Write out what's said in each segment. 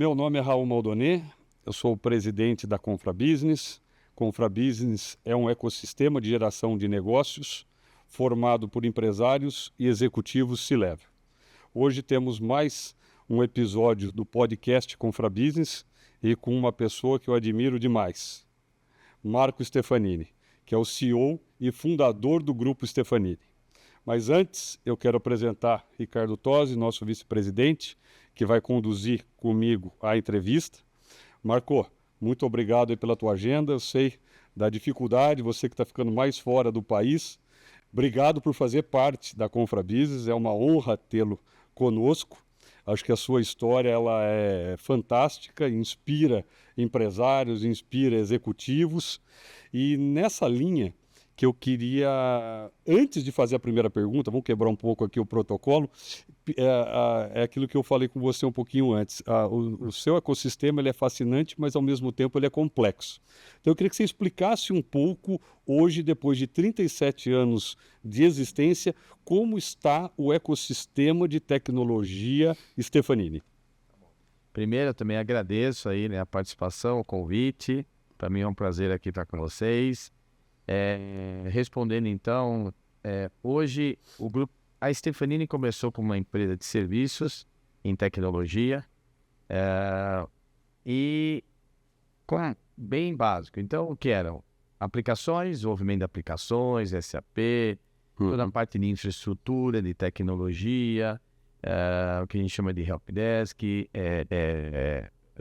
Meu nome é Raul Maldoné, eu sou o presidente da Confra Business. Confra Business é um ecossistema de geração de negócios formado por empresários e executivos C-Level. Hoje temos mais um episódio do podcast Confra Business e com uma pessoa que eu admiro demais, Marco Stefanini, que é o CEO e fundador do Grupo Stefanini. Mas antes, eu quero apresentar Ricardo Tosi, nosso vice-presidente, que vai conduzir comigo a entrevista. Marco, muito obrigado aí pela tua agenda. Eu sei da dificuldade, você que está ficando mais fora do país. Obrigado por fazer parte da Confra Business, é uma honra tê-lo conosco. Acho que a sua história ela é fantástica, inspira empresários, inspira executivos. E nessa linha que eu queria, antes de fazer a primeira pergunta, vamos quebrar um pouco aqui o protocolo, é aquilo que eu falei com você um pouquinho antes. O seu ecossistema ele é fascinante, mas ao mesmo tempo ele é complexo. Então eu queria que você explicasse um pouco, hoje, depois de 37 anos de existência, como está o ecossistema de tecnologia Stefanini. Primeiro, eu também agradeço aí, né, a participação, o convite. Para mim é um prazer aqui estar com vocês. Respondendo então, hoje a Stefanini começou como uma empresa de serviços em tecnologia e bem básico. Então, o que eram? Aplicações, desenvolvimento de aplicações, SAP, toda a parte de infraestrutura, de tecnologia, o que a gente chama de helpdesk,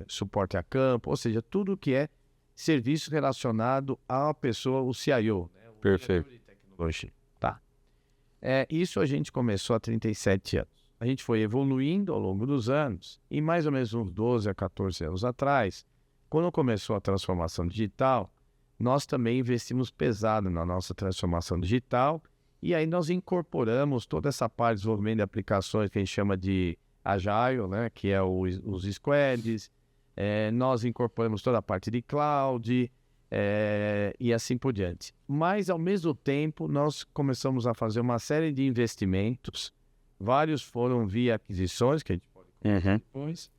suporte a campo, ou seja, tudo que é serviço relacionado à pessoa, o CIO, né? O Perfeito. De tecnologia. Tá. Isso a gente começou há 37 anos. A gente foi evoluindo ao longo dos anos e mais ou menos uns 12 a 14 anos atrás, quando começou a transformação digital, nós também investimos pesado na nossa transformação digital e aí nós incorporamos toda essa parte de desenvolvimento de aplicações que a gente chama de Agile, né? Que é os squads. Nós incorporamos toda a parte de cloud e assim por diante. Mas, ao mesmo tempo, nós começamos a fazer uma série de investimentos. Vários foram via aquisições, que a gente pode comentar depois.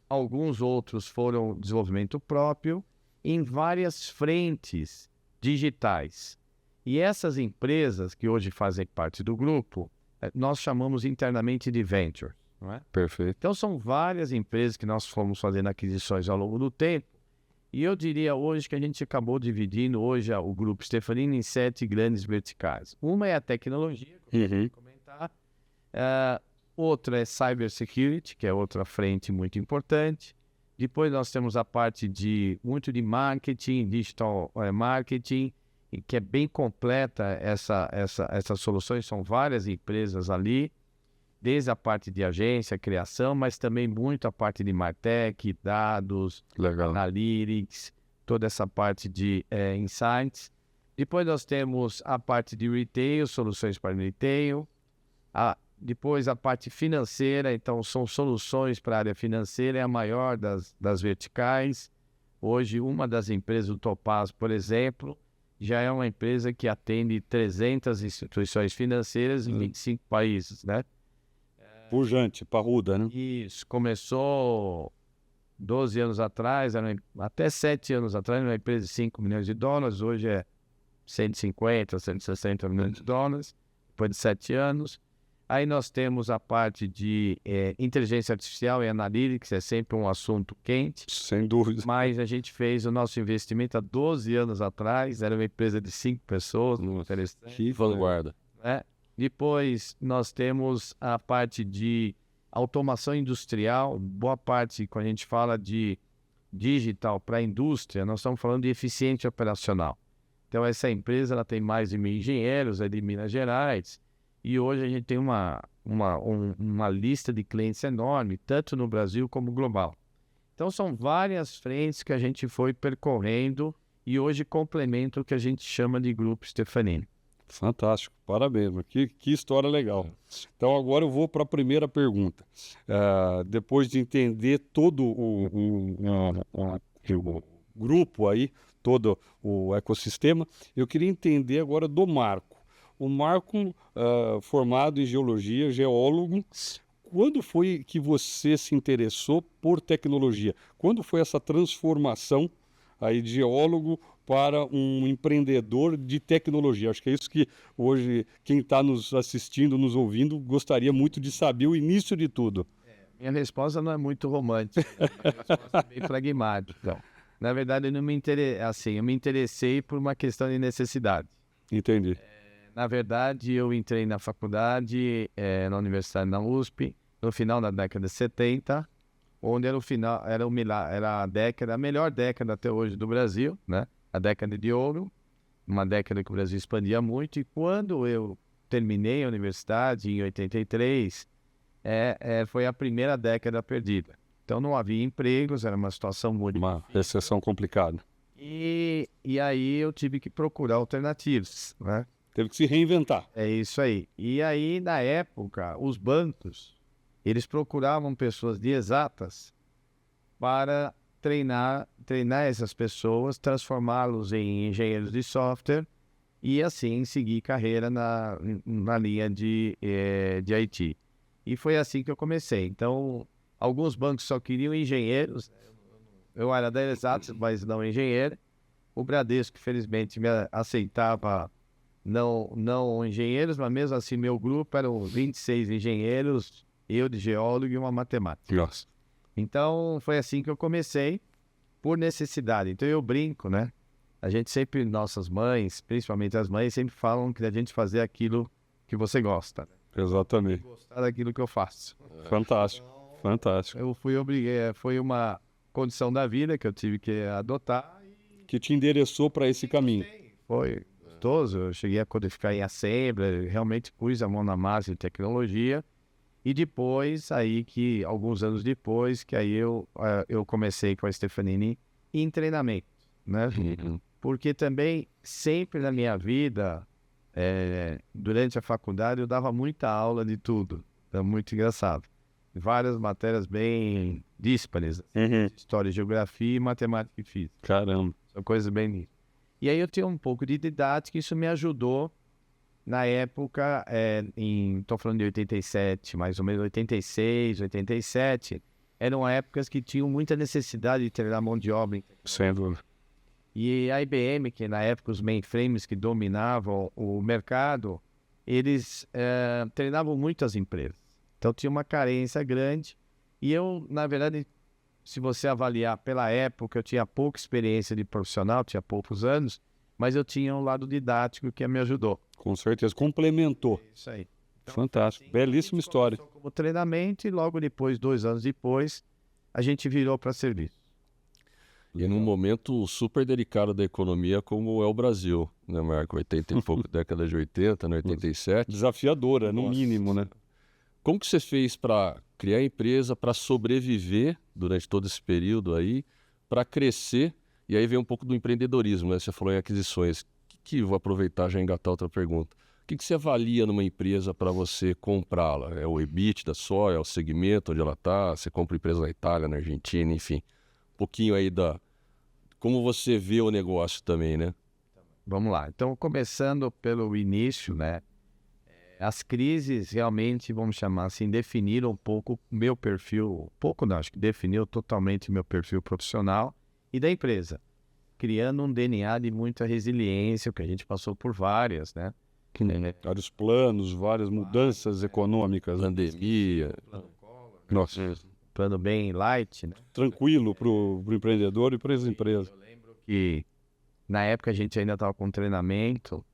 Alguns outros foram desenvolvimento próprio em várias frentes digitais. E essas empresas que hoje fazem parte do grupo, nós chamamos internamente de venture. Não é? Perfeito. Então são várias empresas que nós fomos fazendo aquisições ao longo do tempo e eu diria hoje que a gente acabou dividindo hoje o grupo Stefanini em 7 grandes verticais. Uma é a tecnologia, como eu vou comentar. Outra é cybersecurity, que é outra frente muito importante. Depois nós temos a parte muito de marketing, digital marketing, que é bem completa essas soluções, são várias empresas ali. Desde a parte de agência, criação, mas também muito a parte de MarTech, dados, analytics, toda essa parte de insights. Depois nós temos a parte de retail, soluções para retail. Depois a parte financeira, então são soluções para a área financeira, é a maior das verticais. Hoje uma das empresas, o Topaz, por exemplo, já é uma empresa que atende 300 instituições financeiras em 25 países, né? Pujante, parruda, né? Isso, começou 12 anos atrás, até 7 anos atrás, era uma empresa de 5 milhões de dólares, hoje é 150, 160 milhões de dólares, depois de 7 anos. Aí nós temos a parte de inteligência artificial e analytics, é sempre um assunto quente. Sem dúvida. Mas a gente fez o nosso investimento há 12 anos atrás, era uma empresa de 5 pessoas. Que vanguarda. Depois nós temos a parte de automação industrial, boa parte, quando a gente fala de digital para a indústria, nós estamos falando de eficiência operacional. Então essa empresa ela tem mais de 1.000 engenheiros, é de Minas Gerais, e hoje a gente tem uma lista de clientes enorme, tanto no Brasil como global. Então são várias frentes que a gente foi percorrendo e hoje complementa o que a gente chama de Grupo Stefanini. Fantástico, parabéns, que história legal. Então agora eu vou para a primeira pergunta. Depois de entender todo o grupo aí, todo o ecossistema, eu queria entender agora do Marco. O Marco, formado em geologia, geólogo, Quando foi que você se interessou por tecnologia? Quando foi essa transformação aí de geólogo para um empreendedor de tecnologia? Acho que é isso que hoje quem está nos assistindo, nos ouvindo, gostaria muito de saber o início de tudo. Minha resposta não é muito romântica, né? Minha resposta é bem pragmática. Então, na verdade, eu me interessei por uma questão de necessidade. Entendi. Na verdade, eu entrei na faculdade, na universidade da USP, no final da década de 70, onde era a melhor década até hoje do Brasil, né? A década de ouro, uma década que o Brasil expandia muito. E quando eu terminei a universidade, em 83, foi a primeira década perdida. Então não havia empregos, era uma situação muito Uma difícil. recessão complicada. E aí eu tive que procurar alternativas, né? Teve que se reinventar. É isso aí. E aí, na época, os bancos, eles procuravam pessoas de exatas para treinar essas pessoas, transformá-los em engenheiros de software e, assim, seguir carreira na linha de IT. E foi assim que eu comecei. Então, alguns bancos só queriam engenheiros. Eu era da exatas, mas não engenheiro. O Bradesco, felizmente, me aceitava não engenheiros, mas mesmo assim meu grupo eram 26 engenheiros, eu de geólogo e uma matemática. Nossa. Então foi assim que eu comecei, por necessidade. Então eu brinco, né? A gente sempre, nossas mães, principalmente as mães, sempre falam que a gente fazer aquilo que você gosta, né? Exatamente. Gostar daquilo que eu faço. Fantástico. Fantástico. Eu fui obrigado, foi uma condição da vida que eu tive que adotar. Que te endereçou para esse caminho. Foi gostoso, eu cheguei a codificar em Assembly, realmente pus a mão na massa de tecnologia. E depois, alguns anos depois, que aí eu comecei com a Stefanini em treinamento, né? Porque também, sempre na minha vida, durante a faculdade, eu dava muita aula de tudo. É muito engraçado. Várias matérias bem díspares, história, geografia, matemática e física. Caramba. São coisas bem... E aí eu tinha um pouco de didática, isso me ajudou na época, estou falando de 87, mais ou menos 86, 87, eram épocas que tinham muita necessidade de treinar mão de obra. Sem dúvida. E a IBM, que na época os mainframes que dominavam o mercado, eles treinavam muito as empresas. Então tinha uma carência grande e eu, na verdade, se você avaliar pela época, eu tinha pouca experiência de profissional, tinha poucos anos, mas eu tinha um lado didático que me ajudou. Com certeza, complementou. Isso aí. Então, fantástico, belíssima história. Como treinamento e logo depois, 2 anos depois, a gente virou para serviço. E num momento super delicado da economia como é o Brasil, né, Marco? 80 e pouco, década de 80, né, 87. Desafiadora, no mínimo, né? Como que você fez para criar a empresa, para sobreviver durante todo esse período aí, para crescer? E aí vem um pouco do empreendedorismo, né? Você falou em aquisições. Vou aproveitar já engatar outra pergunta. O que você avalia numa empresa para você comprá-la? É o EBITDA só? É o segmento onde ela está? Você compra empresa na Itália, na Argentina, enfim. Um pouquinho aí como você vê o negócio também, né? Vamos lá. Então, começando pelo início, né? As crises realmente, vamos chamar assim, definiram um pouco o meu perfil, acho que definiu totalmente o meu perfil profissional e da empresa, criando um DNA de muita resiliência, que a gente passou por várias, né? Vários planos, várias mudanças econômicas. Pandemia. Nossa. Plano bem light, né? Tranquilo para o empreendedor e para as empresas. Eu lembro que na época a gente ainda estava com treinamento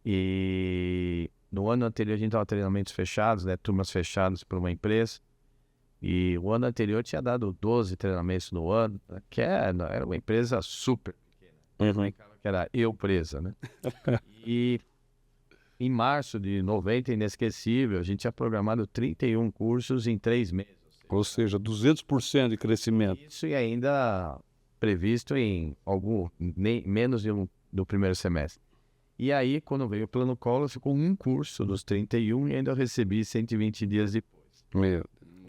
e no ano anterior a gente estava treinamentos fechados, né? Turmas fechadas para uma empresa. E o ano anterior tinha dado 12 treinamentos no ano, né? Que era uma empresa super pequena. Que era eu presa, né? E em março de 90, inesquecível, a gente tinha programado 31 cursos em 3 meses. Ou seja, 200% de crescimento. Isso e ainda previsto em menos do primeiro semestre. E aí, quando veio o plano Collor, ficou um curso dos 31 e ainda eu recebi 120 dias depois.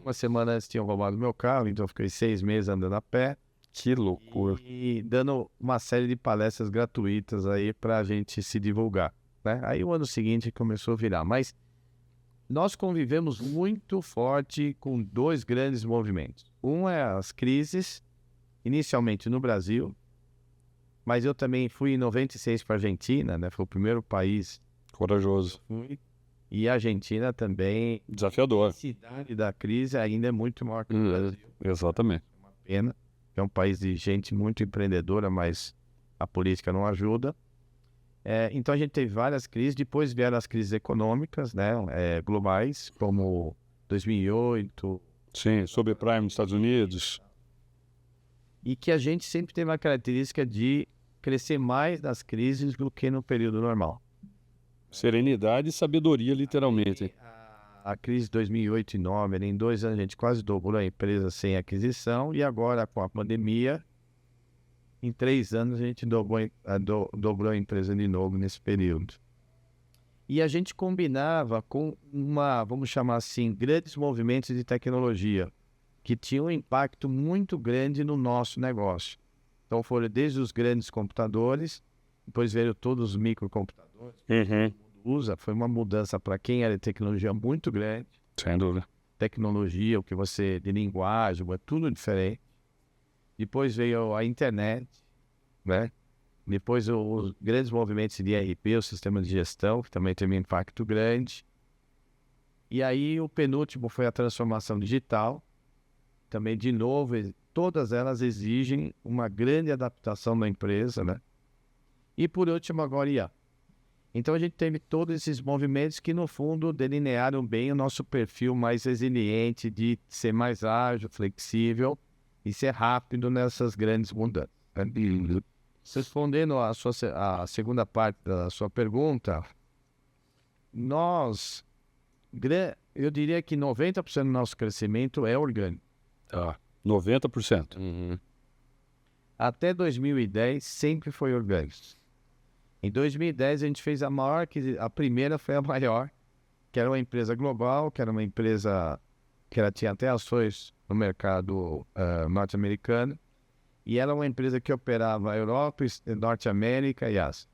Uma semana antes tinham roubado meu carro, então eu fiquei 6 meses andando a pé. Que loucura. E dando uma série de palestras gratuitas aí pra gente se divulgar, né? Aí o ano seguinte começou a virar. Mas nós convivemos muito forte com dois grandes movimentos. Um é as crises, inicialmente no Brasil, mas eu também fui em 96 para a Argentina, né? Foi o primeiro país Corajoso. que eu fui. E a Argentina também, a Desafiador. intensidade da crise ainda é muito maior que o Brasil. Exatamente. É uma pena. É um país de gente muito empreendedora, mas a política não ajuda. Então a gente teve várias crises, depois vieram as crises econômicas, né, globais, como 2008, Sim, subprime nos Estados Unidos. e que a gente sempre teve a característica de crescer mais nas crises do que no período normal. Serenidade e sabedoria, literalmente. A crise de 2008 e 2009, em 2 anos a gente quase dobrou a empresa sem aquisição, e agora com a pandemia, em 3 anos a gente dobrou a empresa de novo nesse período. E a gente combinava com vamos chamar assim, grandes movimentos de tecnologia, que tinham um impacto muito grande no nosso negócio. Então foram desde os grandes computadores, depois veio todos os microcomputadores que todo mundo usa. Foi uma mudança para quem era de tecnologia muito grande. Sem dúvida. Tecnologia, de linguagem, é tudo diferente. Depois veio a internet, né? Depois os grandes movimentos de ERP, o sistema de gestão, que também teve um impacto grande. E aí o penúltimo foi a transformação digital. Também, de novo, todas elas exigem uma grande adaptação da empresa, né? E por último, agora IA. Então a gente teve todos esses movimentos que, no fundo, delinearam bem o nosso perfil mais resiliente, de ser mais ágil, flexível e ser rápido nessas grandes mudanças. Respondendo a segunda parte da sua pergunta, eu diria que 90% do nosso crescimento é orgânico. 90%. Até 2010 sempre foi orgânico. Em 2010 a gente fez a primeira foi a maior, que era uma empresa global, que era uma empresa que ela tinha até ações no mercado norte-americano, e era uma empresa que operava a Europa, Norte América e Ásia.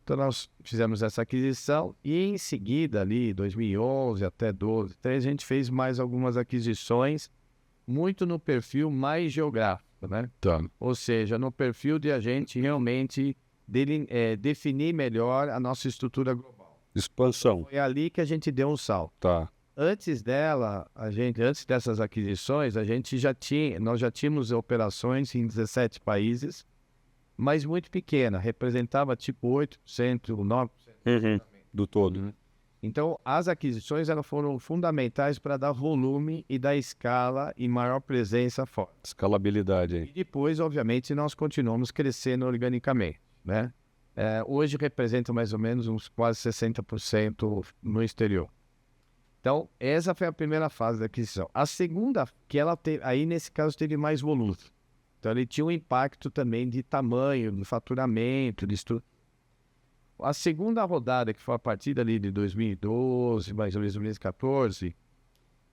Então nós fizemos essa aquisição e em seguida ali, 2011 até 2012, a gente fez mais algumas aquisições, muito no perfil mais geográfico, né? Tá. Ou seja, no perfil de a gente realmente definir melhor a nossa estrutura global. Expansão. Foi ali que a gente deu um salto. Tá. Antes dessas aquisições, nós já tínhamos operações em 17 países, mas muito pequena, representava tipo 8%, 9% Do todo. Então, as aquisições foram fundamentais para dar volume e dar escala e maior presença fora. Escalabilidade aí. E depois, obviamente, nós continuamos crescendo organicamente, né? Hoje representa mais ou menos uns quase 60% no exterior. Então, essa foi a primeira fase da aquisição. A segunda, que ela teve, aí nesse caso teve mais volume. Então, ele tinha um impacto também de tamanho, de faturamento, de estrutura. A segunda rodada, que foi a partir dali de 2012, mais ou menos 2014,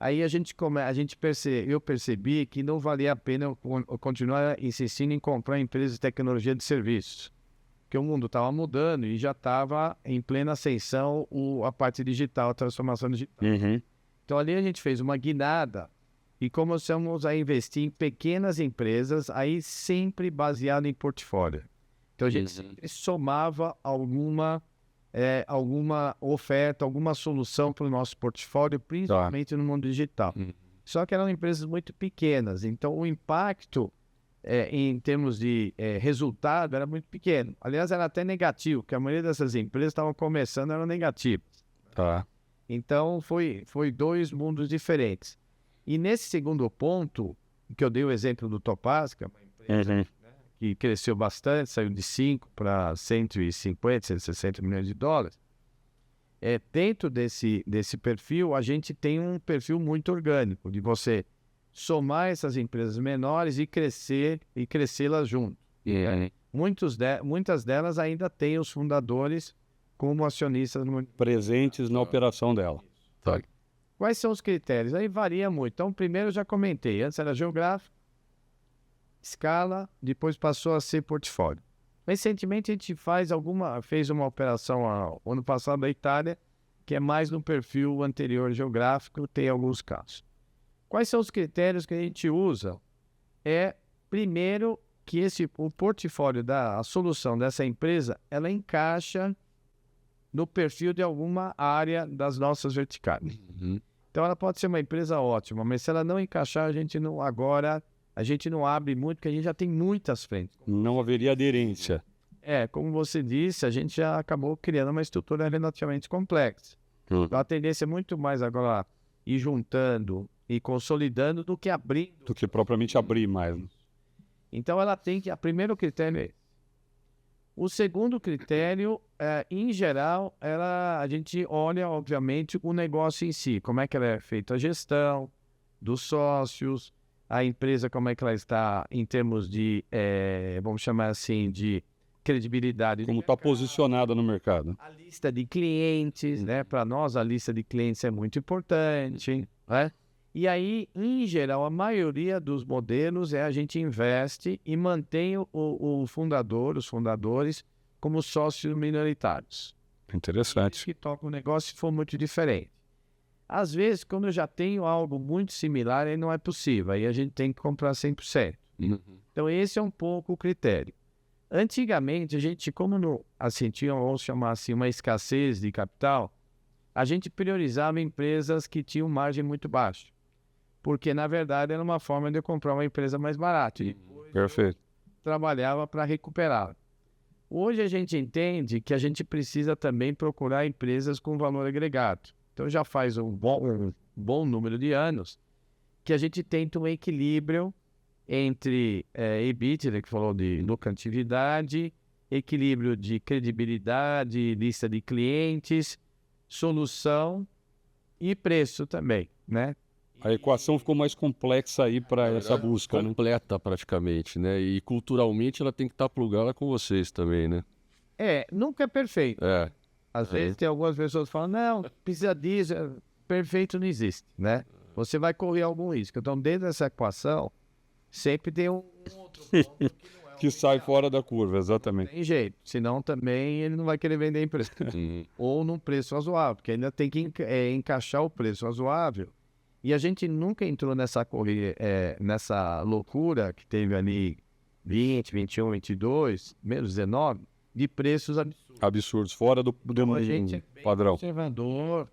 aí eu percebi que não valia a pena eu continuar insistindo em comprar empresas de tecnologia de serviços, porque o mundo estava mudando e já estava em plena ascensão a parte digital, a transformação digital. Então ali a gente fez uma guinada e começamos a investir em pequenas empresas, aí sempre baseado em portfólio. Então a gente sempre somava alguma oferta, alguma solução para o nosso portfólio, principalmente no mundo digital. Só que eram empresas muito pequenas, então o impacto em termos de resultado era muito pequeno. Aliás, era até negativo, porque a maioria dessas empresas estavam começando, eram negativas. Tá. Então foi 2 mundos diferentes. E nesse segundo ponto, que eu dei o exemplo do Topaz, que é uma empresa que cresceu bastante, saiu de 5 para 150, 160 milhões de dólares. Dentro desse perfil, a gente tem um perfil muito orgânico, de você somar essas empresas menores e crescê-las junto. Muitas delas ainda têm os fundadores como acionistas presentes na operação dela. Tá. Quais são os critérios? Aí varia muito. Então, primeiro eu já comentei, antes era geográfico, escala, depois passou a ser portfólio. Recentemente a gente fez uma operação ano passado na Itália, que é mais no perfil anterior geográfico, tem alguns casos. Quais são os critérios que a gente usa? Primeiro, que o portfólio a solução dessa empresa, ela encaixa no perfil de alguma área das nossas verticais. Então, ela pode ser uma empresa ótima, mas se ela não encaixar, a gente não abre muito, porque a gente já tem muitas frentes. Não haveria aderência. Como você disse, a gente já acabou criando uma estrutura relativamente complexa. Então, a tendência é muito mais agora ir juntando e consolidando do que abrindo. Do que propriamente abrir mais. Né? Então, ela tem que... O primeiro critério é esse. O segundo critério, em geral, a gente olha, obviamente, o negócio em si. Como é que ela é feita a gestão dos sócios, a empresa, como é que ela está em termos de, vamos chamar assim, de credibilidade. Como está posicionada no mercado. A lista de clientes, né? Para nós, a lista de clientes é muito importante, né? E aí, em geral, a maioria dos modelos a gente investe e mantém os fundadores como sócios minoritários. Interessante. Que toca o negócio se for muito diferente. Às vezes, quando eu já tenho algo muito similar, aí não é possível. Aí a gente tem que comprar 100%. Então, esse é um pouco o critério. Antigamente, a gente, tinha, vamos chamar assim, uma escassez de capital, a gente priorizava empresas que tinham margem muito baixa. Porque, na verdade, era uma forma de eu comprar uma empresa mais barata. E Perfeito. trabalhava para recuperar. Hoje a gente entende que a gente precisa também procurar empresas com valor agregado. Então, já faz um bom número de anos que a gente tenta um equilíbrio entre EBITDA, que falou de lucratividade, equilíbrio de credibilidade, lista de clientes, solução e preço também, né? A equação ficou mais complexa aí para essa busca, completa praticamente, né? E culturalmente ela tem que estar plugada com vocês também, né? Nunca é perfeito. Às vezes tem algumas pessoas que falam, não, precisa disso, perfeito não existe, né? Você vai correr algum risco. Então, dentro dessa equação, sempre tem um outro ponto que sai fora da curva, exatamente. Não tem jeito, senão também ele não vai querer vender a empresa. Ou num preço razoável, porque ainda tem que encaixar o preço razoável. E a gente nunca entrou nessa nessa loucura que teve ali 20, 21, 22, menos 19, de preços absurdos. Absurdos, fora do A gente é bem padrão. Conservador.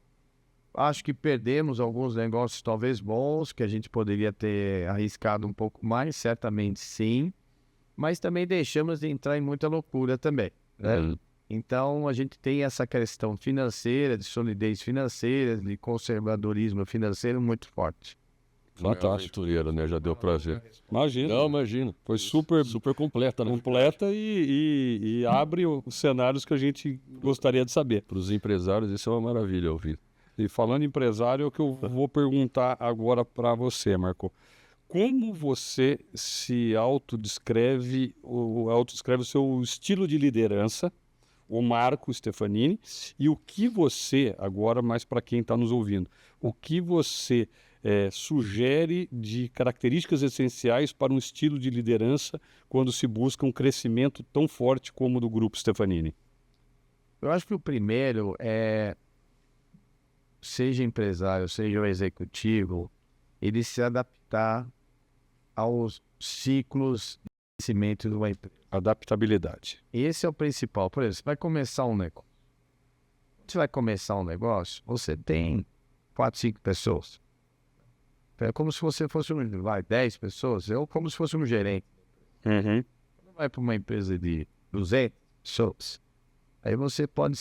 Acho que perdemos alguns negócios talvez bons, que a gente poderia ter arriscado um pouco mais, certamente sim. Mas também deixamos de entrar em muita loucura também, né? Então, a gente tem essa questão financeira, de solidez financeira, de conservadorismo financeiro muito forte. Fantástico. Aventureira, né? Já deu prazer. Imagina. Não, imagina. Foi super completa, né? Completa e abre os cenários que a gente gostaria de saber. Para os empresários, isso é uma maravilha ouvir. E falando em empresário, é o que eu vou perguntar agora para você, Marco. Como você se autodescreve o seu estilo de liderança, o Marco Stefanini, e o que você, agora mais para quem está nos ouvindo, o que você sugere de características essenciais para um estilo de liderança quando se busca um crescimento tão forte como o do Grupo Stefanini? Eu acho que o primeiro seja empresário, seja o executivo, ele se adaptar aos ciclos de crescimento de uma empresa. Adaptabilidade. Esse é o principal. Por exemplo, você vai começar um negócio. Quando você vai começar um negócio, você tem 4, 5 pessoas. É como se você fosse 10 pessoas, ou como se fosse um gerente. Quando vai para uma empresa de 200 pessoas, aí você pode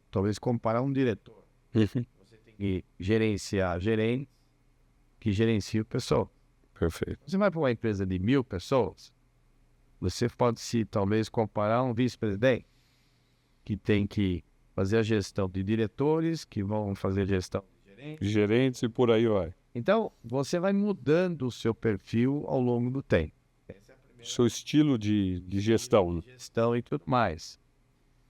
talvez comparar um diretor. Você tem que gerenciar gerentes que gerenciam o pessoal. Perfeito. Você vai para uma empresa de 1.000 pessoas, você pode talvez comparar um vice-presidente que tem que fazer a gestão de diretores, que vão fazer a gestão de gerentes e por aí vai. Então, você vai mudando o seu perfil ao longo do tempo. Seu estilo de gestão. Né? Gestão e tudo mais.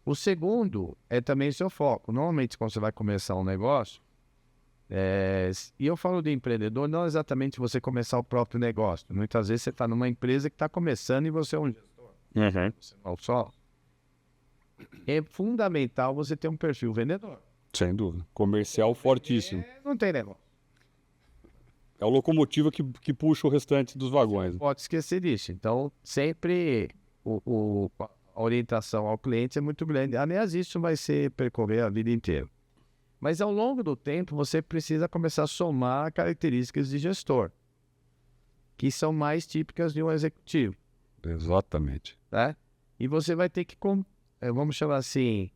O segundo é também seu foco. Normalmente, quando você vai começar um negócio, e eu falo de empreendedor, não exatamente você começar o próprio negócio. Muitas vezes você está numa empresa que está começando e você é um gestor. Você não só. É fundamental você ter um perfil vendedor. Sem dúvida. Comercial fortíssimo. Não tem negócio. É a locomotiva que puxa o restante dos vagões. Pode esquecer disso. Então, sempre a orientação ao cliente é muito grande. Aliás, isso vai ser percorrer a vida inteira. Mas ao longo do tempo, você precisa começar a somar características de gestor, que são mais típicas de um executivo. Exatamente. Né? E você vai ter que, vamos chamar assim,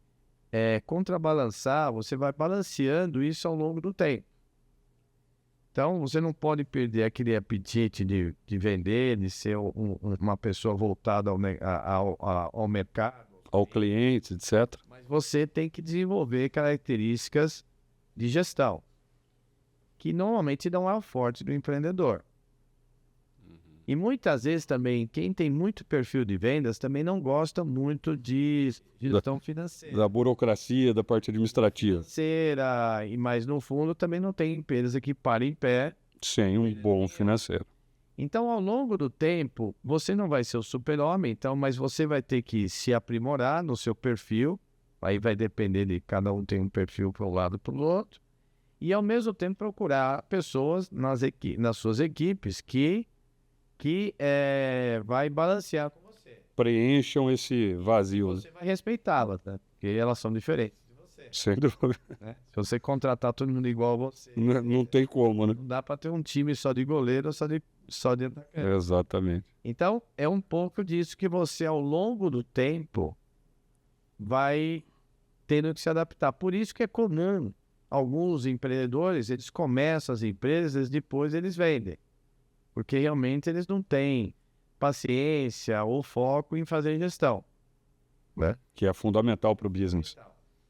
contrabalançar, você vai balanceando isso ao longo do tempo. Então, você não pode perder aquele apetite de vender, de ser uma pessoa voltada ao mercado. Ao cliente, etc. Mas você tem que desenvolver características de gestão, que normalmente não é o forte do empreendedor. E muitas vezes também, quem tem muito perfil de vendas também não gosta muito de gestão financeira. Da burocracia, da parte administrativa. Mas no fundo também não tem empresa que pare em pé. Sem um bom financeiro. Então, ao longo do tempo, você não vai ser o super-homem, mas você vai ter que se aprimorar no seu perfil. Aí vai depender de cada um tem um perfil para um lado para o outro. E, ao mesmo tempo, procurar pessoas nas suas equipes que vai balancear com você. Preencham esse vazio. Você vai respeitá-las, né? Porque elas são diferentes de você. Sem dúvida. Né? Se você contratar todo mundo igual a você, Não tem como, né? não dá para ter um time só de goleiro ou só de atacante. Exatamente. Então, é um pouco disso que você, ao longo do tempo, vai tendo que se adaptar. Por isso que é comum alguns empreendedores, eles começam as empresas, depois eles vendem. Porque realmente eles não têm paciência ou foco em fazer gestão. Né? Que é fundamental para o business.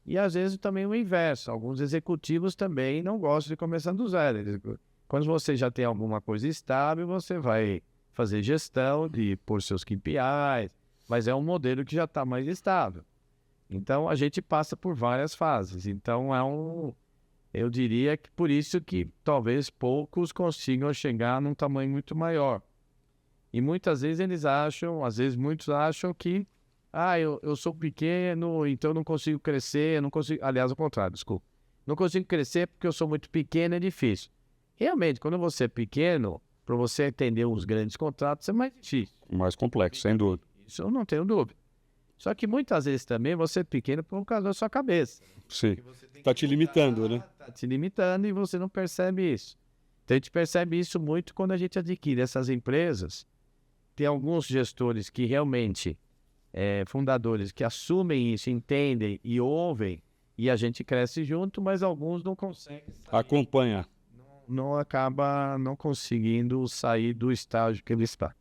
E às vezes também o inverso. Alguns executivos também não gostam de começar do zero. Quando você já tem alguma coisa estável, você vai fazer gestão de por seus KPIs, mas é um modelo que já está mais estável. Então a gente passa por várias fases. Então eu diria que por isso que talvez poucos consigam chegar num tamanho muito maior. E muitas vezes muitos acham que eu sou pequeno, então não consigo crescer, aliás, ao contrário, desculpa. Não consigo crescer porque eu sou muito pequeno, é difícil. Realmente, quando você é pequeno, para você atender os grandes contratos é mais difícil. Mais complexo, sem dúvida. Isso eu não tenho dúvida. Só que muitas vezes também você é pequeno por causa da sua cabeça. Sim. Está te limitando, né? Está te limitando e você não percebe isso. Então a gente percebe isso muito quando a gente adquire essas empresas. Tem alguns gestores que realmente, fundadores, que assumem isso, entendem e ouvem, e a gente cresce junto, mas alguns não conseguem sair. Acompanha. Não acaba não conseguindo sair do estágio que ele está.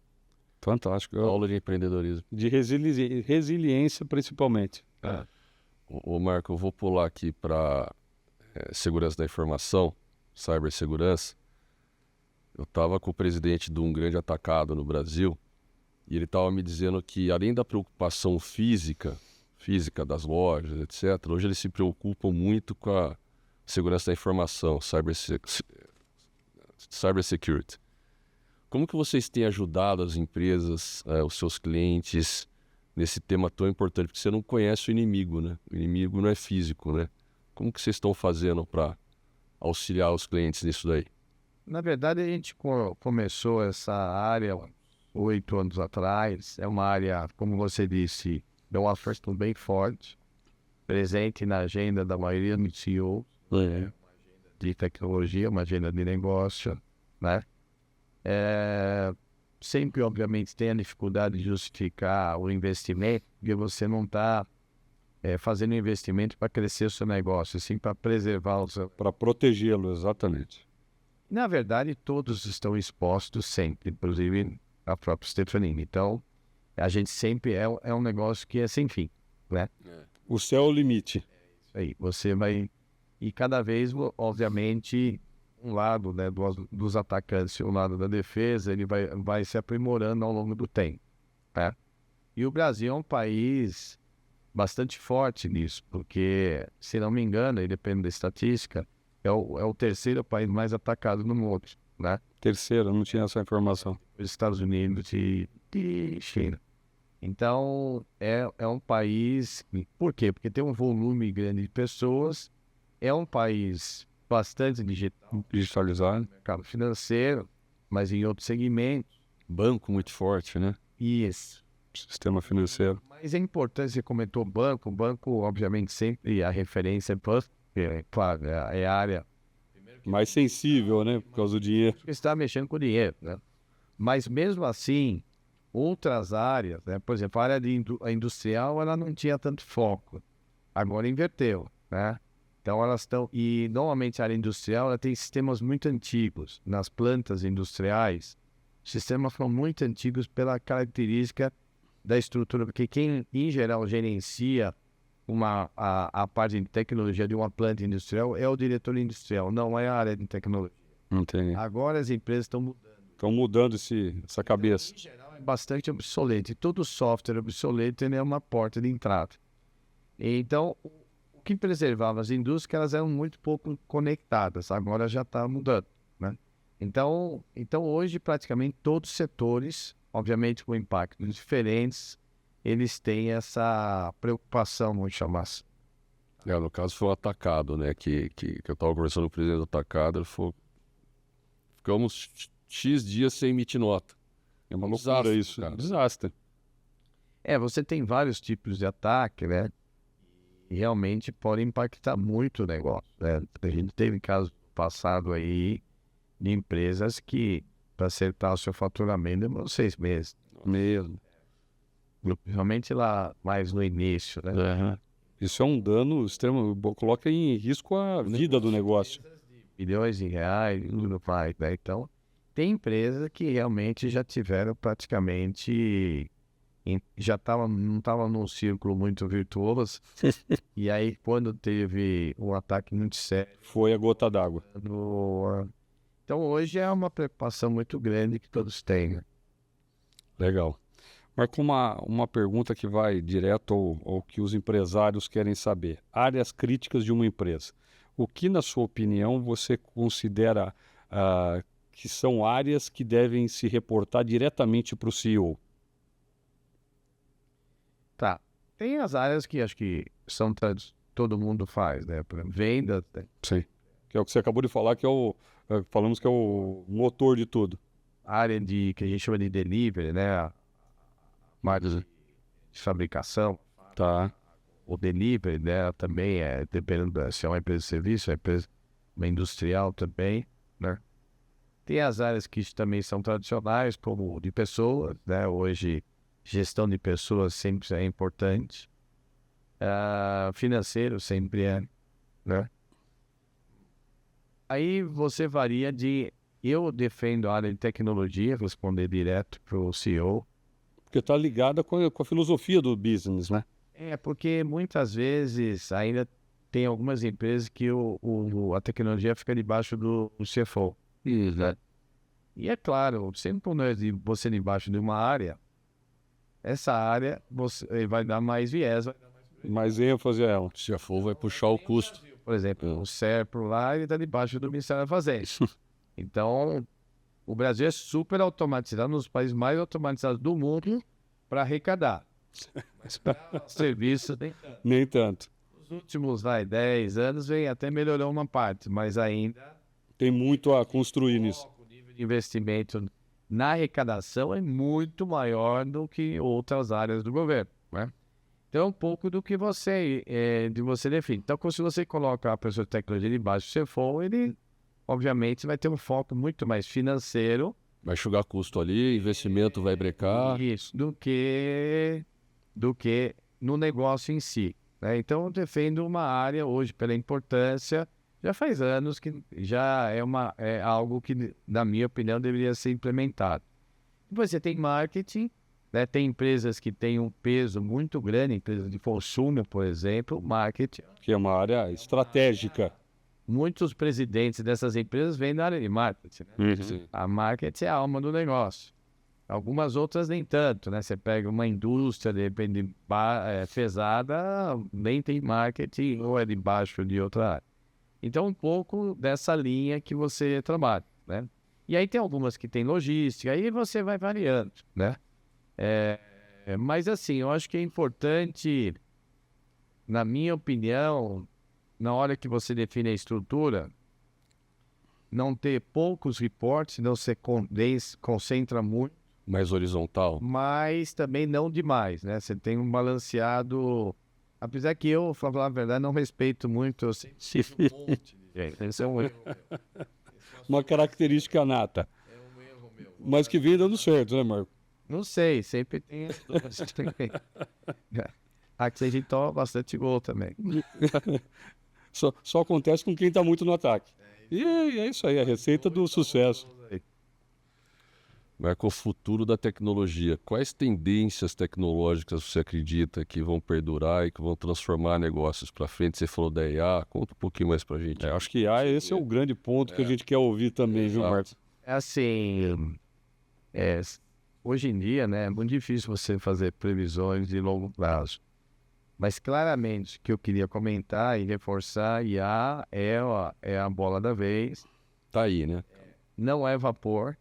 Fantástico. Aula de empreendedorismo. De resiliência, principalmente. Ô Marco, eu vou pular aqui para segurança da informação, cibersegurança. Eu estava com o presidente de um grande atacado no Brasil e ele estava me dizendo que, além da preocupação física das lojas, etc., hoje eles se preocupam muito com a segurança da informação, cybersecurity. Como que vocês têm ajudado as empresas, os seus clientes, nesse tema tão importante? Porque você não conhece o inimigo, né? O inimigo não é físico, né? Como que vocês estão fazendo para auxiliar os clientes nisso daí? Na verdade, a gente começou essa área 8 anos atrás. É uma área, como você disse, de uma oferta bem forte, presente na agenda da maioria dos CEOs, uma agenda de tecnologia, uma agenda de negócio, né? Sempre, obviamente, tem a dificuldade de justificar o investimento, porque você não está fazendo investimento para crescer o seu negócio, sim para preservar o seu... Para protegê-lo, exatamente. Na verdade, todos estão expostos sempre, inclusive a própria Stefanini. Então, a gente sempre é um negócio que é sem fim, né? O céu é o limite. Isso aí, você vai... E cada vez, obviamente, um lado, né, dos atacantes e um lado da defesa, ele vai se aprimorando ao longo do tempo, né? E o Brasil é um país bastante forte nisso, porque, se não me engano, e depende da estatística, é o terceiro país mais atacado no mundo, né? Terceiro, não tinha essa informação. Os Estados Unidos e China. Então, é um país... Por quê? Porque tem um volume grande de pessoas, é um país bastante digital, Digitalizado. mercado financeiro, mas em outros segmentos. Banco muito forte, né? Isso. Sistema financeiro. Mas é importante, você comentou banco, o banco, obviamente, sempre a referência é banco, claro, é a área Mais sensível, né? Por causa do dinheiro. que está mexendo com dinheiro, né? Mas mesmo assim, outras áreas, né? Por exemplo, a área a industrial, ela não tinha tanto foco. Agora inverteu, né? Então elas estão... E normalmente a área industrial, ela tem sistemas muito antigos. Nas plantas industriais, os sistemas são muito antigos pela característica da estrutura, porque quem, em geral, gerencia a parte de tecnologia de uma planta industrial é o diretor industrial, não é a área de tecnologia. Entendi. Agora as empresas estão mudando. Estão mudando essa cabeça. Em geral, é bastante obsoleto. E todo software obsoleto ele é uma porta de entrada. Então, o que preservava as indústrias, elas eram muito pouco conectadas. Agora já está mudando, né? Então, hoje, praticamente todos os setores, obviamente com impactos diferentes, eles têm essa preocupação, vamos chamar assim. No caso foi o atacado, né? Que eu estava conversando com o presidente do atacado, ele falou, ficamos X dias sem emitir nota. É uma Desastre, loucura isso. cara. Desastre. Você tem vários tipos de ataque, né? E realmente pode impactar muito o negócio, né? A gente teve casos no passado aí de empresas que, para acertar o seu faturamento, demorou 6 meses. Mesmo. Realmente lá mais no início, né? Isso é um dano extremo. Coloca em risco a vida do negócio. Milhões de reais, tudo mais, né? Então, tem empresas que realmente já tiveram praticamente... não estavam num círculo muito virtuoso. E aí, quando teve um ataque muito sério... Foi a gota d'água. Então, hoje é uma preocupação muito grande que todos têm, né? Legal. Marco, uma pergunta que vai direto ao que os empresários querem saber. Áreas críticas de uma empresa. O que, na sua opinião, você considera que são áreas que devem se reportar diretamente para o CEO? Tá. Tem as áreas que acho que são todo mundo faz, né? Por exemplo, vendas, né? Sim. Que é o que você acabou de falar, falamos que é o motor de tudo. A área que a gente chama de delivery, né? A área de fabricação. Tá. O delivery, né? Também dependendo se é uma empresa de serviço, uma industrial também, né? Tem as áreas que também são tradicionais, como de pessoas, né? Hoje, gestão de pessoas sempre é importante. Financeiro sempre é, né? Aí você varia eu defendo a área de tecnologia, responder direto para o CEO. Porque está ligada com a filosofia do business, né? Porque muitas vezes ainda tem algumas empresas que a tecnologia fica debaixo do CFO. Exato. E é claro, sempre quando você debaixo de uma área, essa área você vai dar mais viés. Mais ênfase a ela. Se a for, vai puxar o custo. Por exemplo, o SERPRO lá, ele está debaixo do Ministério da Fazenda. Então, o Brasil é super automatizado, um dos países mais automatizados do mundo para arrecadar. Mas para serviço, Nem tanto. nos últimos 10 anos, até melhorou uma parte, mas ainda Tem muito a construir nisso. o nível de investimento na arrecadação é muito maior do que outras áreas do governo, né? Então, é um pouco do que você define. Então, se você coloca a pessoa de tecnologia debaixo do seu foco, ele, obviamente, vai ter um foco muito mais financeiro. Vai enxugar custo ali, investimento vai brecar. Isso, do que no negócio em si, né? Então, eu defendo uma área hoje, pela importância, já faz anos que já é algo que, na minha opinião, deveria ser implementado. Depois você tem marketing, né? Tem empresas que têm um peso muito grande, empresas de consumo, por exemplo, marketing. Que é uma área estratégica. Muitos presidentes dessas empresas vêm da área de marketing, né? Sim. A marketing é a alma do negócio. Algumas outras nem tanto, né? Você pega uma indústria, de repente, pesada, nem tem marketing ou é debaixo de outra área. Então, um pouco dessa linha que você trabalha, né? E aí tem algumas que tem logística, aí você vai variando, né? Mas assim, eu acho que é importante, na minha opinião, na hora que você define a estrutura, não ter poucos reportes, não se concentra muito, Mais horizontal. mas também não demais, né? Você tem um balanceado. Apesar que eu, pra falar a verdade, não respeito muito, eu sempre sigo um monte de gente. Esse é um erro meu. Uma característica nata. É um erro meu. Mas que vem dando certo, né, Marco? Não sei, sempre tem. Aqui a gente toma bastante gol também. Só acontece com quem está muito no ataque. E é isso aí, a receita do sucesso. Marco, o futuro da tecnologia. Quais tendências tecnológicas você acredita que vão perdurar e que vão transformar negócios para frente? Você falou da IA, conta um pouquinho mais para a gente. Acho que esse é o grande ponto que a gente quer ouvir também, viu, Exato. Marcos? É assim, hoje em dia, né, é muito difícil você fazer previsões de longo prazo. Mas claramente o que eu queria comentar e reforçar, IA é a bola da vez, Tá aí, né? não é vapor,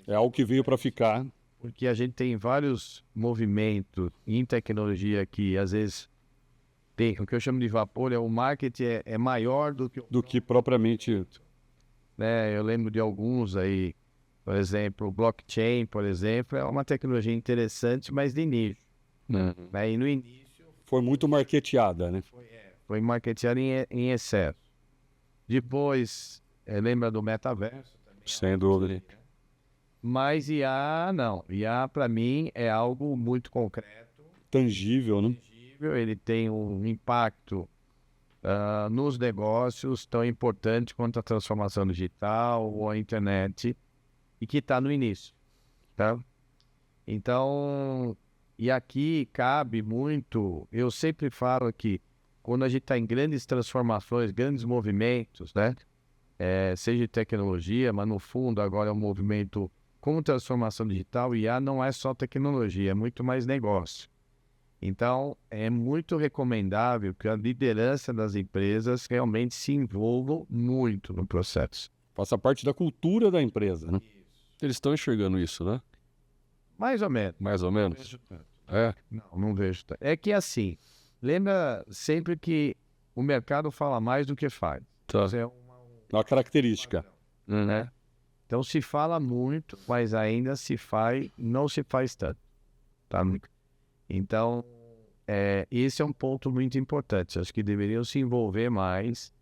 É algo que veio para ficar. porque a gente tem vários movimentos em tecnologia que às vezes tem, o que eu chamo de vapor, o marketing é maior do que o Do que propriamente. né? Eu lembro de alguns aí, por exemplo, o blockchain, por exemplo, é uma tecnologia interessante, mas de nicho, né? E no início Foi muito marketeada, né? foi marketeado em excesso. Depois, lembra do metaverso também. Sem dúvida. Mas IA, não. IA, para mim, é algo muito concreto, Tangível, né? tangível, ele tem um impacto nos negócios tão importante quanto a transformação digital ou a internet, e que está no início, tá? Então, e aqui cabe muito, eu sempre falo que quando a gente está em grandes transformações, grandes movimentos, né? Seja de tecnologia, mas no fundo agora é um movimento com transformação digital, e IA não é só tecnologia, é muito mais negócio. Então, é muito recomendável que a liderança das empresas realmente se envolvam muito no processo. Faça parte da cultura da empresa, né? Eles estão enxergando isso, né? Mais ou menos. Mais ou menos. É. Não vejo tanto. É que assim, lembra sempre que o mercado fala mais do que faz. Tá. Isso é Uma característica. né? Então se fala muito, mas ainda não se faz tanto. Tá? Então, esse é um ponto muito importante. Acho que deveriam se envolver mais.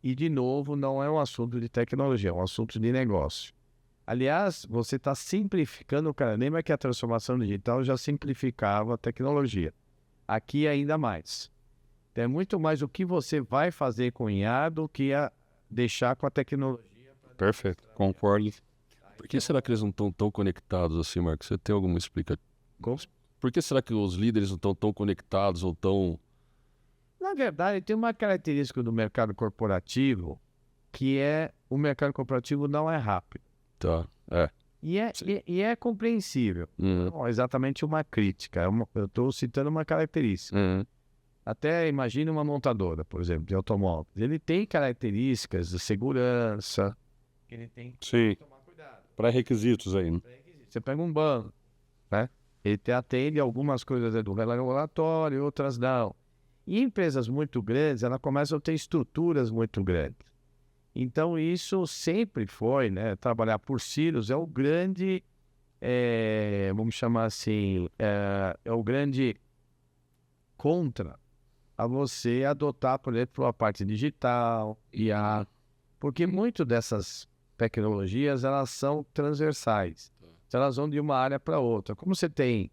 E, de novo, não é um assunto de tecnologia, é um assunto de negócio. Aliás, você está simplificando, cara. Lembra que a transformação digital já simplificava a tecnologia. Aqui ainda mais. Então, é muito mais o que você vai fazer com IA do que deixar com a tecnologia. Perfeito, concordo. Por que será que eles não estão tão conectados assim, Marco? Você tem alguma explicação? Por que será que os líderes não estão tão conectados ou tão... Na verdade, tem uma característica do mercado corporativo que o mercado corporativo não é rápido. Tá, é. E é compreensível. Não é exatamente uma crítica. Eu estou citando uma característica. Até imagine uma montadora, por exemplo, de automóveis. Ele tem características de segurança. Ele tem que Sim, tomar cuidado. pré-requisitos aí, né? Você pega um banco, né? Ele atende algumas coisas do regulatório, outras não. E empresas muito grandes, elas começam a ter estruturas muito grandes. Então, isso sempre foi, né? Trabalhar por silos é o grande, vamos chamar assim, é o grande contra a você adotar, por exemplo, a parte digital, IA, porque muito dessas tecnologias, elas são transversais. Então, elas vão de uma área para outra. Como você tem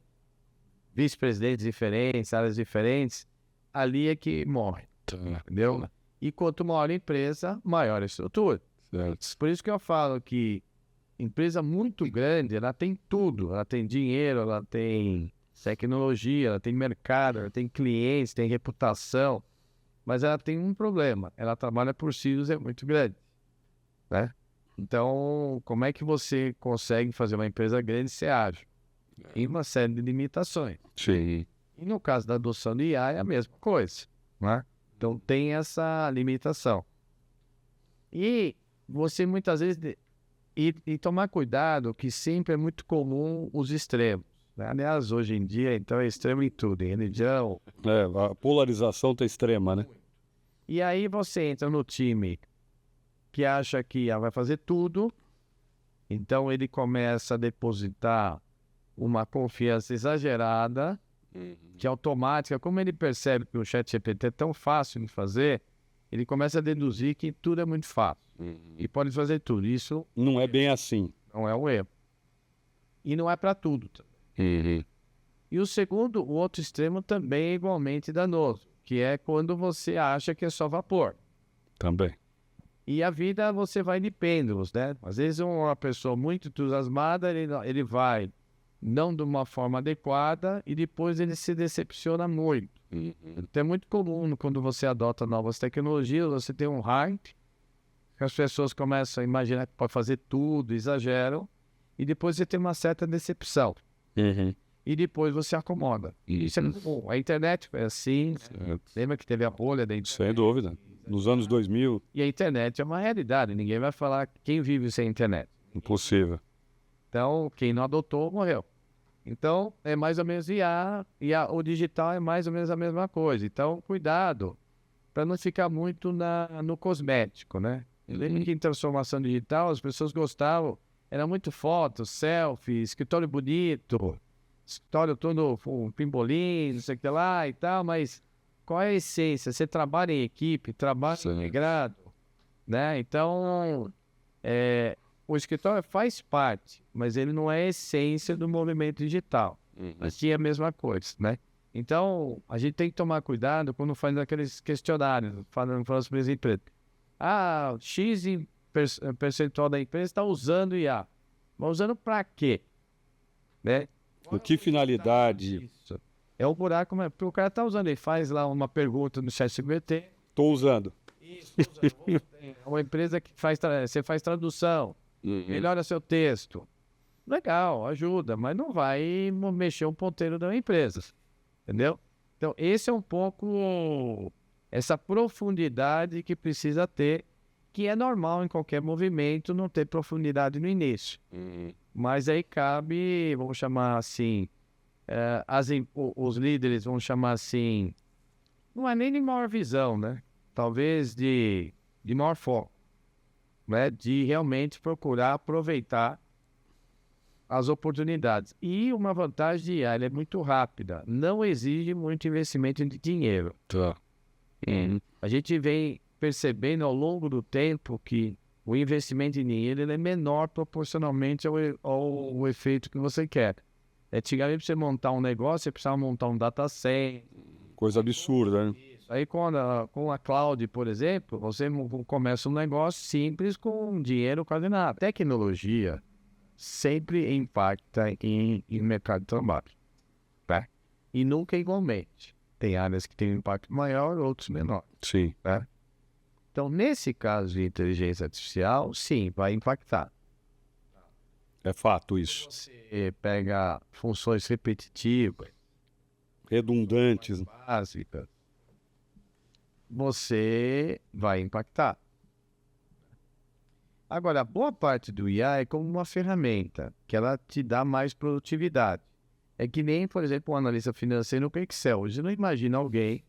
vice-presidentes diferentes, áreas diferentes, ali é que morre, entendeu? E quanto maior a empresa, maior a estrutura. Certo. Por isso que eu falo que empresa muito grande, ela tem tudo. Ela tem dinheiro, ela tem tecnologia, ela tem mercado, ela tem clientes, tem reputação. Mas ela tem um problema. Ela trabalha por silos, é muito grande, né? Então, como é que você consegue fazer uma empresa grande ser ágil? Tem uma série de limitações. Sim. E no caso da adoção de IA é a mesma coisa, né? Então tem essa limitação. E você muitas vezes... E tomar cuidado que sempre é muito comum os extremos, né? Aliás, hoje em dia, então, é extremo em tudo. Em religião, A polarização está extrema, né? E aí você entra no time que acha que vai fazer tudo, então ele começa a depositar uma confiança exagerada, que é automática. Como ele percebe que o ChatGPT é tão fácil de fazer, ele começa a deduzir que tudo é muito fácil e pode fazer tudo. Isso Não é bem assim. não é um erro. E não é para tudo. E o outro extremo também é igualmente danoso, que é quando você acha que é só vapor. Também. E a vida você vai de pêndulos, né? Às vezes uma pessoa muito entusiasmada, ele vai não de uma forma adequada e depois ele se decepciona muito. Então é muito comum quando você adota novas tecnologias, você tem um hype, que as pessoas começam a imaginar que pode fazer tudo, exageram, e depois você tem uma certa decepção. E depois você acomoda. Isso é muito bom. A internet foi assim. Lembra que teve a bolha da internet? Sem dúvida. Nos anos 2000, E a internet é uma realidade. Ninguém vai falar quem vive sem internet. impossível. Então, quem não adotou, morreu. Então, é mais ou menos o digital é mais ou menos a mesma coisa. Então, cuidado para não ficar muito no cosmético, né? Eu lembro que em transformação digital as pessoas gostavam, era muito foto, selfie, escritório bonito, escritório todo com pimbolim, não sei o que lá e tal, mas qual é a essência? Você trabalha em equipe, trabalha integrado, né? Então, o escritório faz parte, mas ele não é a essência do movimento digital. Aqui é a mesma coisa, né? Então, a gente tem que tomar cuidado quando faz aqueles questionários, falando para as empresas. X percentual da empresa está usando IA. Mas usando para quê? Né? Com que finalidade? Isso. É o buraco, mas o cara está usando. Ele faz lá uma pergunta no ChatGPT. Estou usando. Isso, é uma empresa que você faz tradução, melhora seu texto. Legal, ajuda, mas não vai mexer um ponteiro da empresa. Entendeu? Então, esse é um pouco essa profundidade que precisa ter, que é normal em qualquer movimento não ter profundidade no início. Mas aí cabe, vamos chamar assim, os líderes vão chamar assim, não é nem de maior visão, né? Talvez de maior foco, né? De realmente procurar aproveitar as oportunidades. E uma vantagem de IA, ela é muito rápida, não exige muito investimento de dinheiro. A gente vem percebendo ao longo do tempo que o investimento em dinheiro ele é menor proporcionalmente ao efeito que você quer. Antigamente, para você montar um negócio, você precisava montar um data center. Coisa absurda, né? Aí com a cloud, por exemplo, você começa um negócio simples com dinheiro quase nada. Tecnologia sempre impacta em mercado de trabalho, tá? E nunca igualmente. Tem áreas que têm um impacto maior, outros menor. Sim. Tá? Então, nesse caso de inteligência artificial, sim, vai impactar. É fato isso. Você pega funções repetitivas, Redundantes. básicas, você vai impactar. Agora, boa parte do IA é como uma ferramenta, que ela te dá mais produtividade. É que nem, por exemplo, um analista financeiro no Excel. Hoje não imagina alguém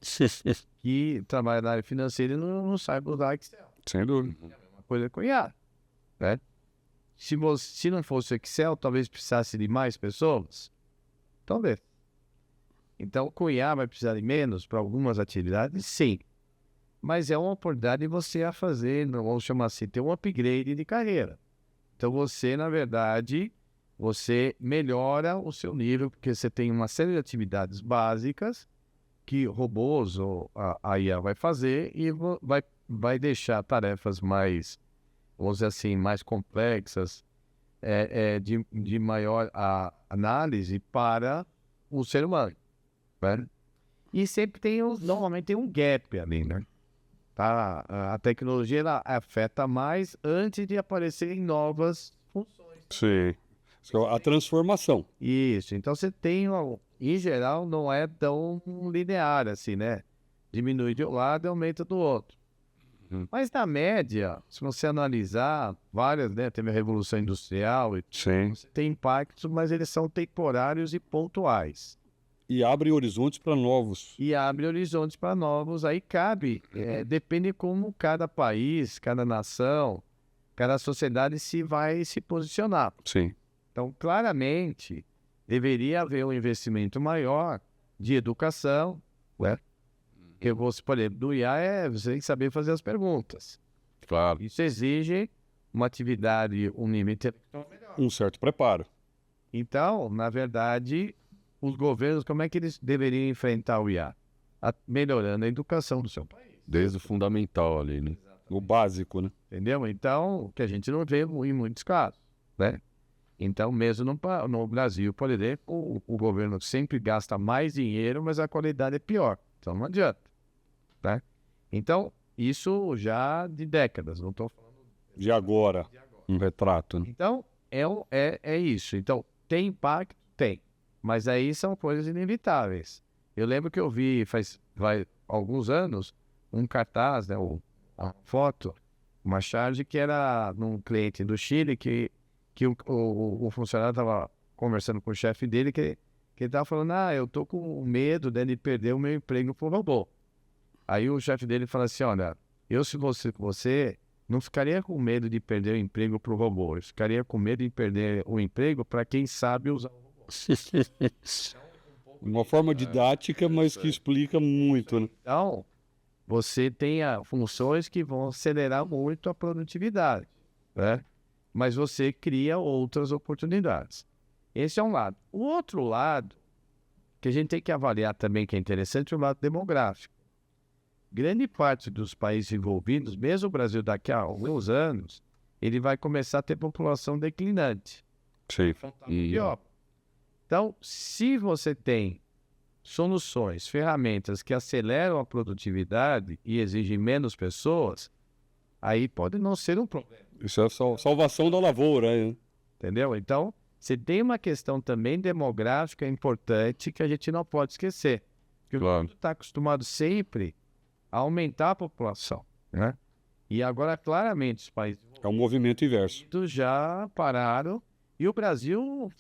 que trabalha na área financeira e não sabe usar Excel. Sem dúvida. É a mesma coisa com IA, né? Se não fosse o Excel, talvez precisasse de mais pessoas? Talvez. Então, com IA vai precisar de menos para algumas atividades? Sim. Mas é uma oportunidade de você a fazer, vamos chamar assim, ter um upgrade de carreira. Então, você, na verdade, você melhora o seu nível, porque você tem uma série de atividades básicas que robôs ou a IA vai fazer e vai deixar tarefas mais, vamos dizer assim, mais complexas, de maior análise para o ser humano, né? E sempre normalmente tem um gap ali, né? Tá? A tecnologia ela afeta mais antes de aparecerem novas funções. Sim. A transformação. Isso, então você tem, em geral, não é tão linear assim, né? Diminui de um lado e aumenta do outro. Mas na média, se você analisar várias, né? Teve a Revolução Industrial, Sim. você tem impactos, mas eles são temporários e pontuais. E abre horizontes para novos. E abre horizontes para novos. Aí cabe, depende como cada país, cada nação, cada sociedade se vai se posicionar. Sim. Então, claramente, deveria haver um investimento maior de educação, né? Que você, por exemplo, do IA você tem que saber fazer as perguntas. Claro. Isso exige uma atividade, um nível intelectual melhor. Um certo preparo. Então, na verdade, os governos, como é que eles deveriam enfrentar o IA? Melhorando a educação do seu país. Desde o fundamental ali, né? O básico, né? Entendeu? Então, que a gente não vê em muitos casos, né? Então, mesmo no Brasil, por exemplo, o governo sempre gasta mais dinheiro, mas a qualidade é pior. Então, não adianta, né? Então, isso já de décadas, não estou falando De agora, um retrato, né? Então, é isso. Então, tem impacto? Tem. Mas aí são coisas inevitáveis. Eu lembro que eu vi, faz alguns anos, um cartaz, né, uma foto, uma charge que era num cliente do Chile que o funcionário estava conversando com o chefe dele que ele estava falando, eu tô com medo de perder o meu emprego pro robô. Aí o chefe dele fala assim, olha, se você não ficaria com medo de perder o emprego pro robô, eu ficaria com medo de perder o emprego para quem sabe usar o robô. Uma forma didática, mas que explica muito, né? Então, você tem funções que vão acelerar muito a produtividade, né? Mas você cria outras oportunidades. Esse é um lado. O outro lado, que a gente tem que avaliar também, que é interessante, é o lado demográfico. Grande parte dos países envolvidos, mesmo o Brasil daqui a alguns anos, ele vai começar a ter população declinante. Sim. Pior. Então, se você tem soluções, ferramentas que aceleram a produtividade e exigem menos pessoas, aí pode não ser um problema. Isso é a salvação da lavoura, né? Entendeu? Então, você tem uma questão também demográfica importante que a gente não pode esquecer. Porque Claro. o mundo está acostumado sempre a aumentar a população, né? E agora, claramente, os países É um movimento inverso. já pararam e o Brasil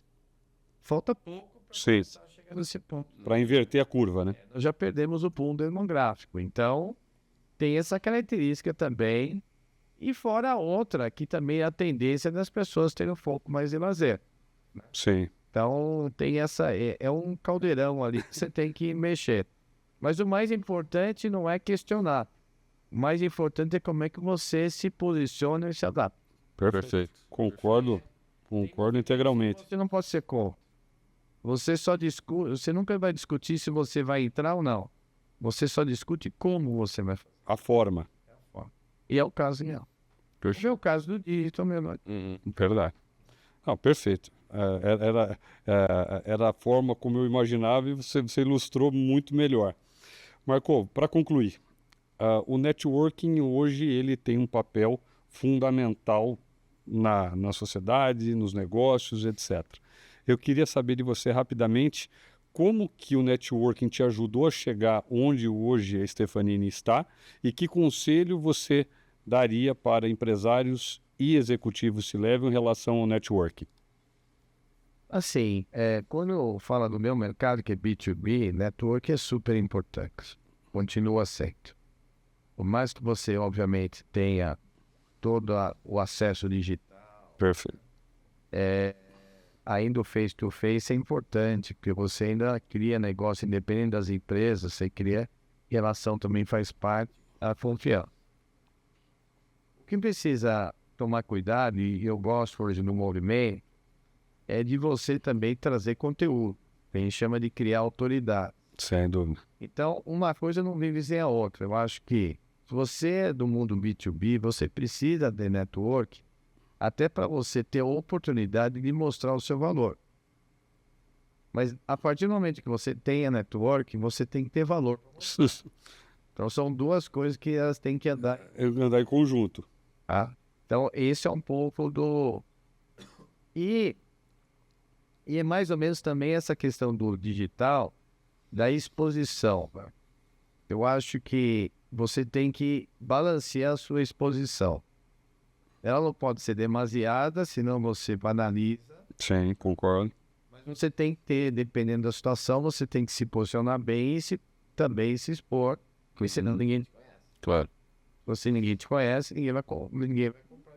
falta pouco Sim. para chegar nesse ponto. Para inverter a curva, né? Nós já perdemos o boom demográfico. Então, tem essa característica também. E fora outra, que também é a tendência das pessoas terem um pouco mais de lazer. Sim. Então, tem essa... É um caldeirão ali que você tem que mexer. Mas o mais importante não é questionar. O mais importante é como é que você se posiciona e se adapta. Perfeito. Concordo integralmente. Você não pode ser contra. Você só discute... Você nunca vai discutir se você vai entrar ou não. Você só discute como você vai fazer. A forma. E é o caso real. É o caso do digital menor. Verdade. Não, perfeito. Era a forma como eu imaginava e você ilustrou muito melhor. Marco, para concluir, o networking hoje ele tem um papel fundamental na sociedade, nos negócios, etc. Eu queria saber de você rapidamente como que o networking te ajudou a chegar onde hoje a Stefanini está e que conselho você daria para empresários e executivos C-Level em relação ao networking? Assim, quando eu falo do meu mercado, que é B2B, network é super importante. Continua sendo. Por mais que você, obviamente, tenha todo o acesso digital, Perfeito. ainda o face-to-face é importante, porque você ainda cria negócio independente das empresas, você cria relação, também faz parte da confiança. O que precisa tomar cuidado, e eu gosto hoje no movimento, é de você também trazer conteúdo. A gente chama de criar autoridade. Sem dúvida. Então, uma coisa não vive sem a outra. Eu acho que se você é do mundo B2B, você precisa de network até para você ter a oportunidade de mostrar o seu valor. Mas a partir do momento que você tenha network, você tem que ter valor. Então, são duas coisas que elas têm que andar. Andar em conjunto. Tá? Então, esse é um pouco do... E é mais ou menos também essa questão do digital, da exposição. Eu acho que você tem que balancear a sua exposição. Ela não pode ser demasiada, senão você banaliza. Sim, concordo. Mas Você tem que ter, dependendo da situação, você tem que se posicionar bem e também se expor, porque senão ninguém te conhece. Claro. Se ninguém te conhece, ninguém vai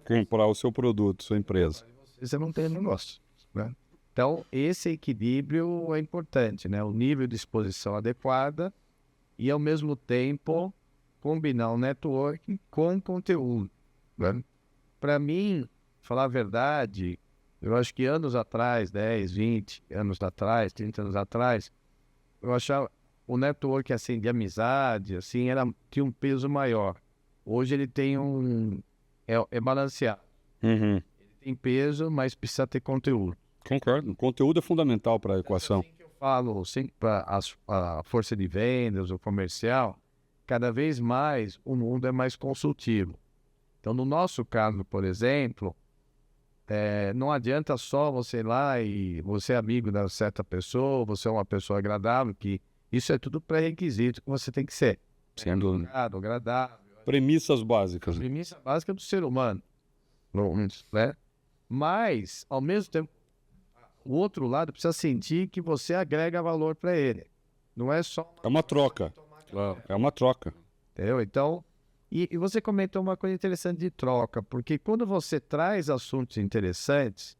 Comprar o seu produto, sua empresa. você não tem negócio, né? Então, esse equilíbrio é importante, né? O nível de exposição adequada e, ao mesmo tempo, combinar o networking com conteúdo, né? Para mim, falar a verdade, eu acho que anos atrás, 10, 20 anos atrás, 30 anos atrás, eu achava o network, assim, de amizade, assim, tinha um peso maior. Hoje ele tem é balanceado. Uhum. Ele tem peso, mas precisa ter conteúdo. Concordo. O conteúdo é fundamental para a equação. Assim que eu falo sempre para a força de vendas, o comercial, cada vez mais o mundo é mais consultivo. Então, no nosso caso, por exemplo, não adianta só você ir lá e você é amigo da certa pessoa, você é uma pessoa agradável, que isso é tudo pré-requisito que você tem que ser. Sem dúvida. Agradável. Premissas básicas. Premissa básica do ser humano, né? Mas, ao mesmo tempo, o outro lado precisa sentir que você agrega valor para ele. Não é só... É uma troca. É uma troca. Entendeu? Então, e você comentou uma coisa interessante de troca, porque quando você traz assuntos interessantes,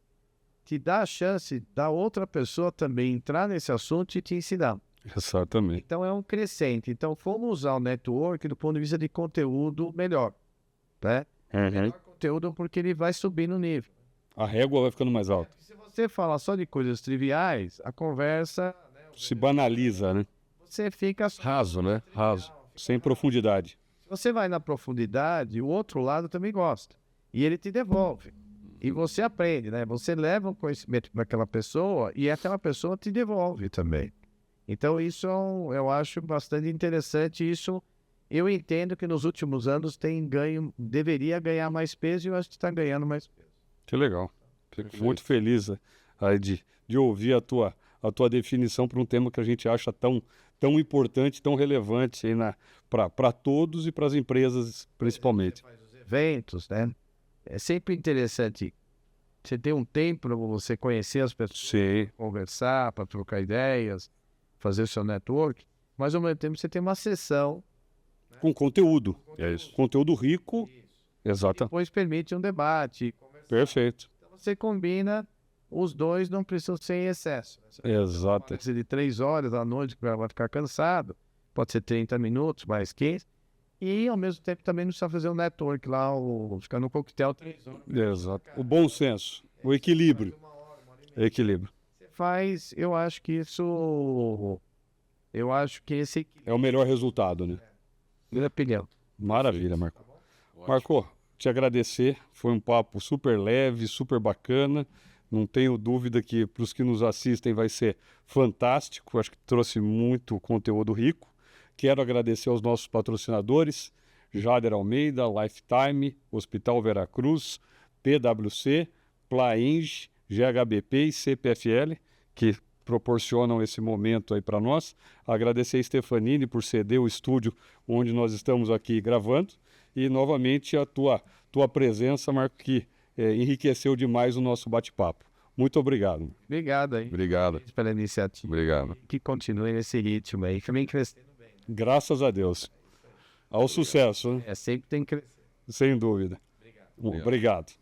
te dá a chance da outra pessoa também entrar nesse assunto e te ensinar. Exatamente. Então, é um crescente. Então, vamos usar o network do ponto de vista de conteúdo melhor, né? Melhor conteúdo porque ele vai subir no nível. A régua vai ficando mais alta. Se você falar só de coisas triviais, a conversa... Se banaliza, né? Você fica... Raso, né? Raso. Sem profundidade. Se você vai na profundidade, o outro lado também gosta. E ele te devolve. E você aprende, né? Você leva um conhecimento para aquela pessoa e aquela pessoa te devolve também. Então, isso eu acho bastante interessante. Isso eu entendo que nos últimos anos deveria ganhar mais peso e eu acho que está ganhando mais peso. Que legal. Fico muito feliz aí de ouvir a tua definição para um tema que a gente acha tão importante, tão relevante para todos e para as empresas principalmente. Você faz os eventos, né? É sempre interessante você ter um tempo para você conhecer as pessoas, Sim. conversar, para trocar ideias, fazer o seu network, mas ao mesmo tempo você tem uma sessão Com conteúdo. É isso. Conteúdo rico. Exato. depois permite um debate. Perfeito. Então você combina, os dois não precisam ser em excesso. Exato. Pode ser de 3 horas à noite, que vai ficar cansado, pode ser 30 minutos, mais 15, e ao mesmo tempo também não precisa fazer um network lá, ficar no coquetel 3 horas. Exato. O bom senso. O equilíbrio. Equilíbrio. Você faz, eu acho que esse É o melhor resultado, né? minha opinião. Maravilha, Marco. Marco, te agradecer. Foi um papo super leve, super bacana. Não tenho dúvida que para os que nos assistem vai ser fantástico. Acho que trouxe muito conteúdo rico. Quero agradecer aos nossos patrocinadores, Jader Almeida, Lifetime, Hospital Veracruz, PwC, Plaenge, GHBP e CPFL, que proporcionam esse momento aí para nós. Agradecer a Stefanini por ceder o estúdio onde nós estamos aqui gravando e novamente a tua presença, Marco, que enriqueceu demais o nosso bate-papo. Muito obrigado. Obrigado aí. Obrigado. Pela iniciativa. Obrigado. Que continue nesse ritmo aí. Também crescendo bem. Graças a Deus. Ao sucesso, né? Sempre tem que crescer. Sem dúvida. Obrigado.